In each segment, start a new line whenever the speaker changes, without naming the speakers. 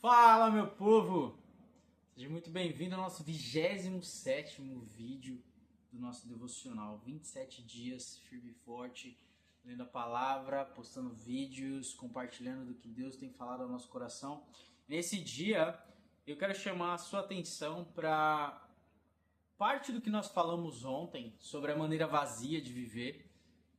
Fala, meu povo! Seja muito bem-vindo ao nosso 27º vídeo do nosso devocional. 27 dias firme e forte, lendo a palavra, postando vídeos, compartilhando do que Deus tem falado ao nosso coração. Nesse dia, eu quero chamar a sua atenção para parte do que nós falamos ontem sobre a maneira vazia de viver.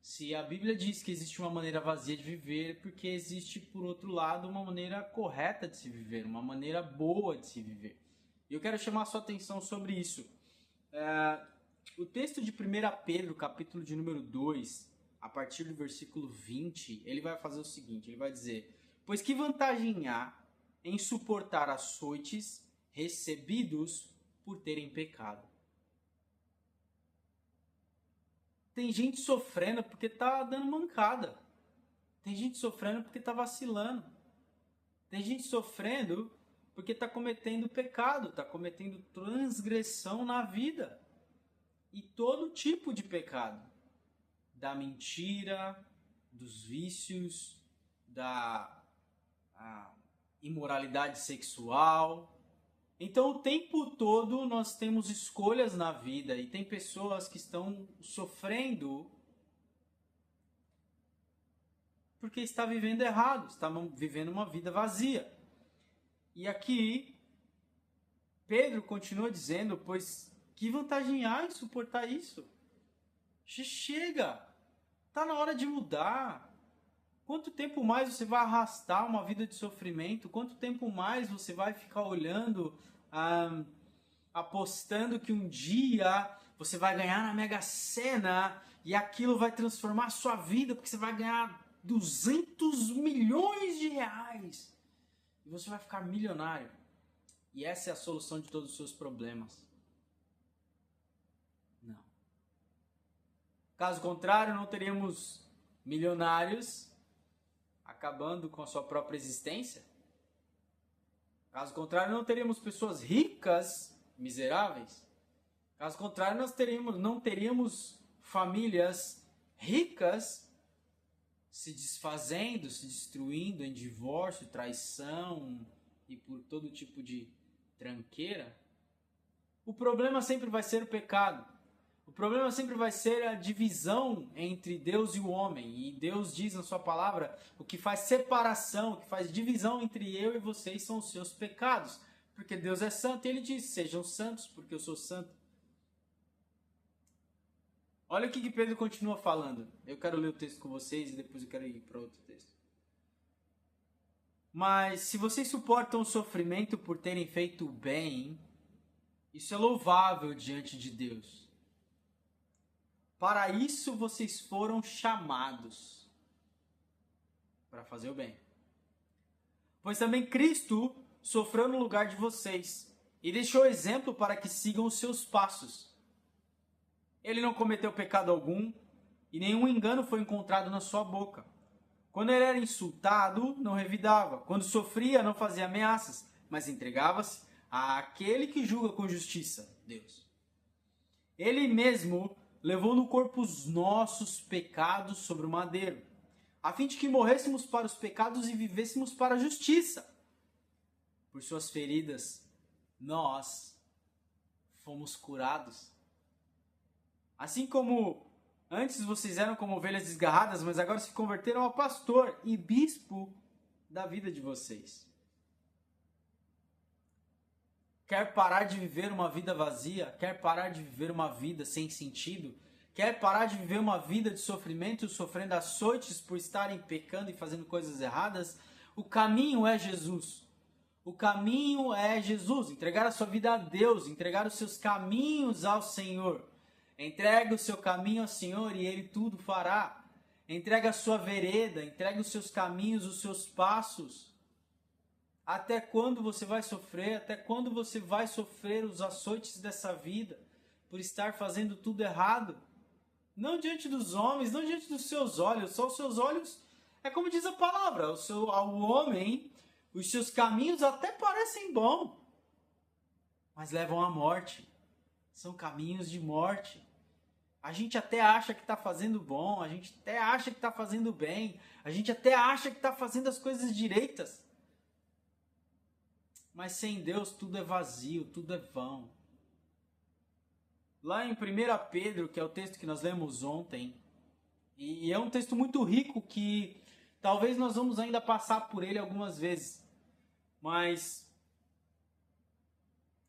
Se a Bíblia diz que existe uma maneira vazia de viver, porque existe, por outro lado, uma maneira correta de se viver, uma maneira boa de se viver. E eu quero chamar a sua atenção sobre isso. O texto de 1 Pedro, capítulo de número 2, a partir do versículo 20, ele vai fazer o seguinte, ele vai dizer: pois que vantagem há em suportar açoites recebidos por terem pecado? Tem gente sofrendo porque tá dando mancada. Tem gente sofrendo porque tá vacilando. Tem gente sofrendo porque tá cometendo pecado, tá cometendo transgressão na vida. E todo tipo de pecado. Da mentira, dos vícios, da imoralidade sexual. Então, o tempo todo nós temos escolhas na vida e tem pessoas que estão sofrendo porque está vivendo errado, está vivendo uma vida vazia. E aqui, Pedro continua dizendo, pois que vantagem há em suportar isso? Chega! Está na hora de mudar. Quanto tempo mais você vai arrastar uma vida de sofrimento? Quanto tempo mais você vai ficar olhando, apostando que um dia você vai ganhar na Mega Sena e aquilo vai transformar a sua vida porque você vai ganhar 200 milhões de reais e você vai ficar milionário. E essa é a solução de todos os seus problemas. Não. Caso contrário, não teríamos milionários acabando com a sua própria existência. Caso contrário, não teríamos pessoas ricas, miseráveis. Caso contrário, nós não teríamos famílias ricas se desfazendo, se destruindo em divórcio, traição e por todo tipo de tranqueira. O problema sempre vai ser o pecado. O problema sempre vai ser a divisão entre Deus e o homem. E Deus diz na sua palavra, o que faz separação, o que faz divisão entre eu e vocês são os seus pecados. Porque Deus é santo e Ele diz, sejam santos porque eu sou santo. Olha o que Pedro continua falando. Eu quero ler o texto com vocês e depois eu quero ir para outro texto. Mas se vocês suportam o sofrimento por terem feito o bem, isso é louvável diante de Deus. Para isso vocês foram chamados, para fazer o bem. Pois também Cristo sofreu no lugar de vocês e deixou exemplo para que sigam os seus passos. Ele não cometeu pecado algum e nenhum engano foi encontrado na sua boca. Quando ele era insultado, não revidava. Quando sofria, não fazia ameaças, mas entregava-se àquele que julga com justiça, Deus. Ele mesmo levou no corpo os nossos pecados sobre o madeiro, a fim de que morrêssemos para os pecados e vivêssemos para a justiça. Por suas feridas, nós fomos curados. Assim como antes vocês eram como ovelhas desgarradas, mas agora se converteram ao pastor e bispo da vida de vocês. Quer parar de viver uma vida vazia? Quer parar de viver uma vida sem sentido? Quer parar de viver uma vida de sofrimento, sofrendo açoites por estarem pecando e fazendo coisas erradas? O caminho é Jesus. O caminho é Jesus. Entregar a sua vida a Deus, entregar os seus caminhos ao Senhor. Entrega o seu caminho ao Senhor e Ele tudo fará. Entrega a sua vereda, entrega os seus caminhos, os seus passos. Até quando você vai sofrer? Até quando você vai sofrer os açoites dessa vida por estar fazendo tudo errado? Não diante dos homens, não diante dos seus olhos. Só os seus olhos, é como diz a palavra, ao homem, os seus caminhos até parecem bons, mas levam à morte. São caminhos de morte. A gente até acha que está fazendo bom, a gente até acha que está fazendo bem, a gente até acha que está fazendo as coisas direitas. Mas sem Deus tudo é vazio, tudo é vão. Lá em 1 Pedro, que é o texto que nós lemos ontem, e é um texto muito rico que talvez nós vamos ainda passar por ele algumas vezes. Mas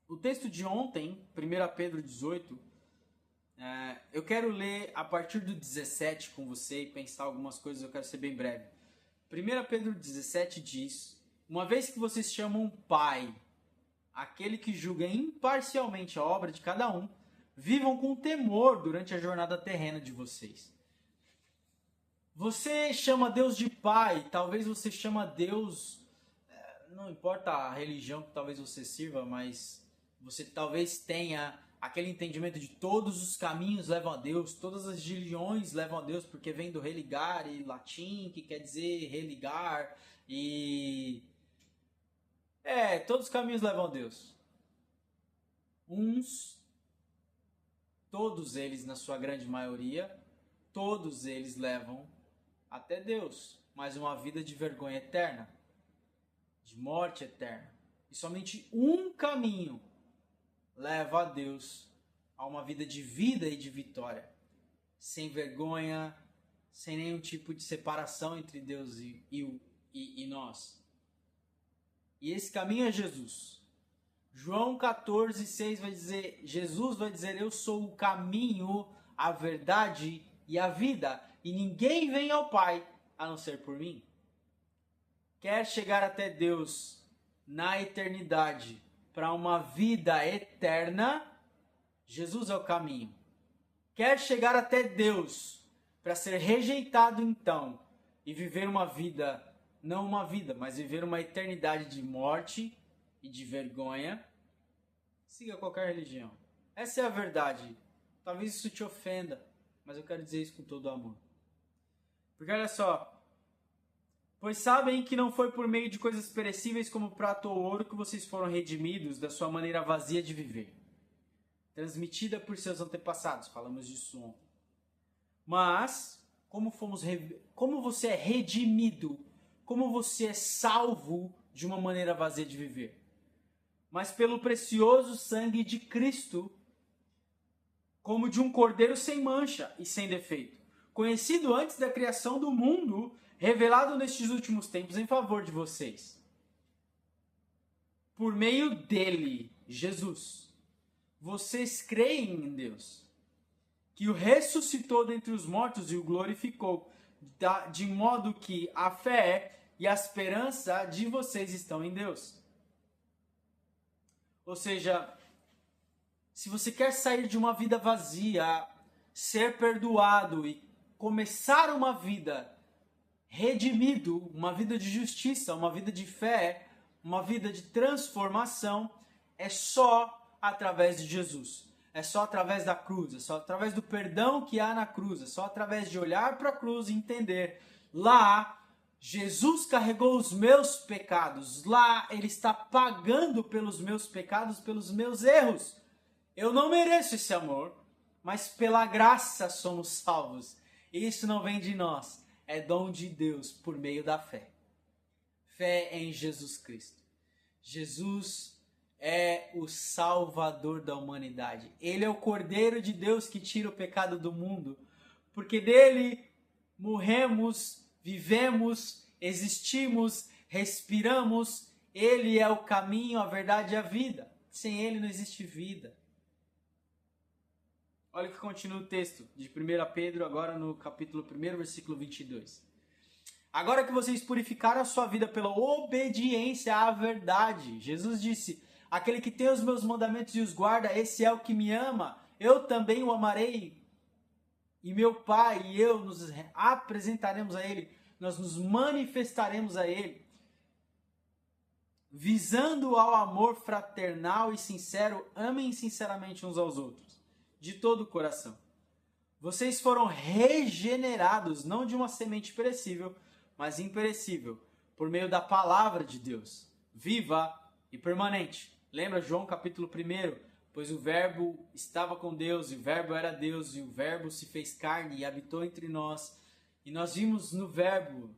o texto de ontem, 1 Pedro 18, eu quero ler a partir do 17 com você e pensar algumas coisas, eu quero ser bem breve. 1 Pedro 17 diz: uma vez que vocês chamam Pai, aquele que julga imparcialmente a obra de cada um, vivam com temor durante a jornada terrena de vocês. Você chama Deus de Pai, talvez você chama Deus, não importa a religião que talvez você sirva, mas você talvez tenha aquele entendimento de todos os caminhos levam a Deus, todas as religiões levam a Deus, porque vem do religare, latim, que quer dizer religar, e... todos os caminhos levam a Deus. Todos eles, na sua grande maioria, todos eles levam até Deus, mas uma vida de vergonha eterna, de morte eterna. E somente um caminho leva a Deus a uma vida e de vitória, sem vergonha, sem nenhum tipo de separação entre Deus e nós. E esse caminho é Jesus. João 14,6 vai dizer, Jesus vai dizer: eu sou o caminho, a verdade e a vida, e ninguém vem ao Pai a não ser por mim. Quer chegar até Deus na eternidade para uma vida eterna, Jesus é o caminho. Quer chegar até Deus para ser rejeitado então e viver uma vida, não uma vida, mas viver uma eternidade de morte e de vergonha, siga qualquer religião. Essa é a verdade. Talvez isso te ofenda, mas eu quero dizer isso com todo amor. Porque olha só, pois sabem que não foi por meio de coisas perecíveis como prata ou ouro que vocês foram redimidos da sua maneira vazia de viver, transmitida por seus antepassados. Falamos disso ontem. Mas, como você é redimido, como você é salvo de uma maneira vazia de viver? Mas pelo precioso sangue de Cristo, como de um cordeiro sem mancha e sem defeito, conhecido antes da criação do mundo, revelado nestes últimos tempos em favor de vocês. Por meio dele, Jesus, vocês creem em Deus, que o ressuscitou dentre os mortos e o glorificou, de modo que a fé e a esperança de vocês estão em Deus. Ou seja, se você quer sair de uma vida vazia, ser perdoado e começar uma vida redimido, uma vida de justiça, uma vida de fé, uma vida de transformação, é só através de Jesus. É só através da cruz, é só através do perdão que há na cruz, é só através de olhar para a cruz e entender: lá, Jesus carregou os meus pecados, lá Ele está pagando pelos meus pecados, pelos meus erros. Eu não mereço esse amor, mas pela graça somos salvos. E isso não vem de nós, é dom de Deus por meio da fé. Fé em Jesus Cristo. Jesus é o Salvador da humanidade. Ele é o Cordeiro de Deus que tira o pecado do mundo, porque dele morremos, vivemos, existimos, respiramos. Ele é o caminho, a verdade e a vida. Sem ele não existe vida. Olha o que continua o texto de 1 Pedro, agora no capítulo 1, versículo 22. Agora que vocês purificaram a sua vida pela obediência à verdade, Jesus disse: aquele que tem os meus mandamentos e os guarda, esse é o que me ama. Eu também o amarei. E meu Pai e eu nos apresentaremos a Ele, nós nos manifestaremos a Ele, visando ao amor fraternal e sincero. Amem sinceramente uns aos outros, de todo o coração. Vocês foram regenerados, não de uma semente perecível, mas imperecível, por meio da palavra de Deus, viva e permanente. Lembra João capítulo 1? Pois o verbo estava com Deus, e o verbo era Deus, e o verbo se fez carne e habitou entre nós. E nós vimos no verbo,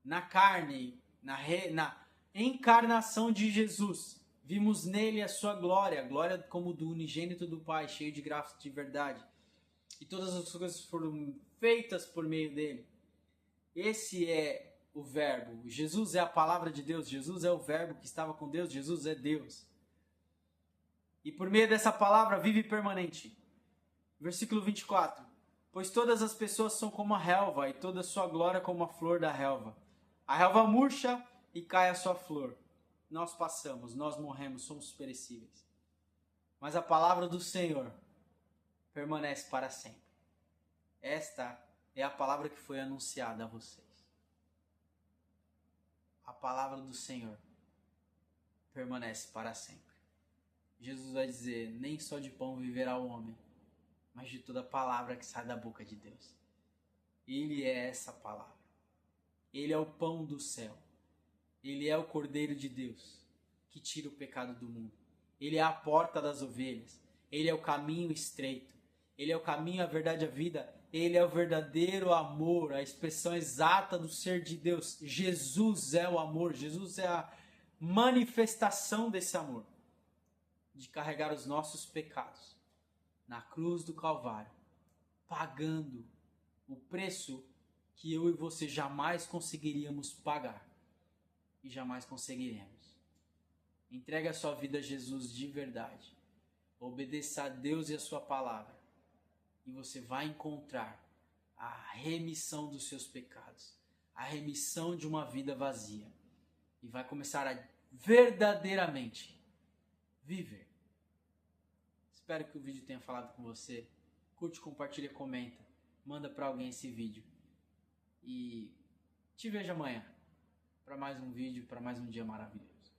na carne, na encarnação de Jesus, Vimos nele a sua glória, a glória como do unigênito do Pai, cheio de graça e de verdade. E todas as coisas foram feitas por meio dele. Esse é o Verbo. Jesus é a palavra de Deus. Jesus é o Verbo que estava com Deus. Jesus é Deus. E por meio dessa palavra vive e permanente. Versículo 24. Pois todas as pessoas são como a relva, e toda a sua glória como a flor da relva. A relva murcha e cai a sua flor. Nós passamos, nós morremos, somos perecíveis. Mas a palavra do Senhor permanece para sempre. Esta é a palavra que foi anunciada a vocês. A palavra do Senhor permanece para sempre. Jesus vai dizer, nem só de pão viverá o homem, mas de toda palavra que sai da boca de Deus. Ele é essa palavra. Ele é o pão do céu. Ele é o Cordeiro de Deus, que tira o pecado do mundo. Ele é a porta das ovelhas. Ele é o caminho estreito. Ele é o caminho, a verdade e a vida. Ele é o verdadeiro amor, a expressão exata do ser de Deus. Jesus é o amor. Jesus é a manifestação desse amor. De carregar os nossos pecados na cruz do Calvário, pagando o preço que eu e você jamais conseguiríamos pagar e jamais conseguiremos. Entregue a sua vida a Jesus de verdade, obedeça a Deus e a sua palavra, e você vai encontrar a remissão dos seus pecados, a remissão de uma vida vazia, e vai começar a verdadeiramente viver. Espero que o vídeo tenha falado com você. Curte, compartilha, comenta. Manda para alguém esse vídeo. E te vejo amanhã para mais um vídeo, para mais um dia maravilhoso.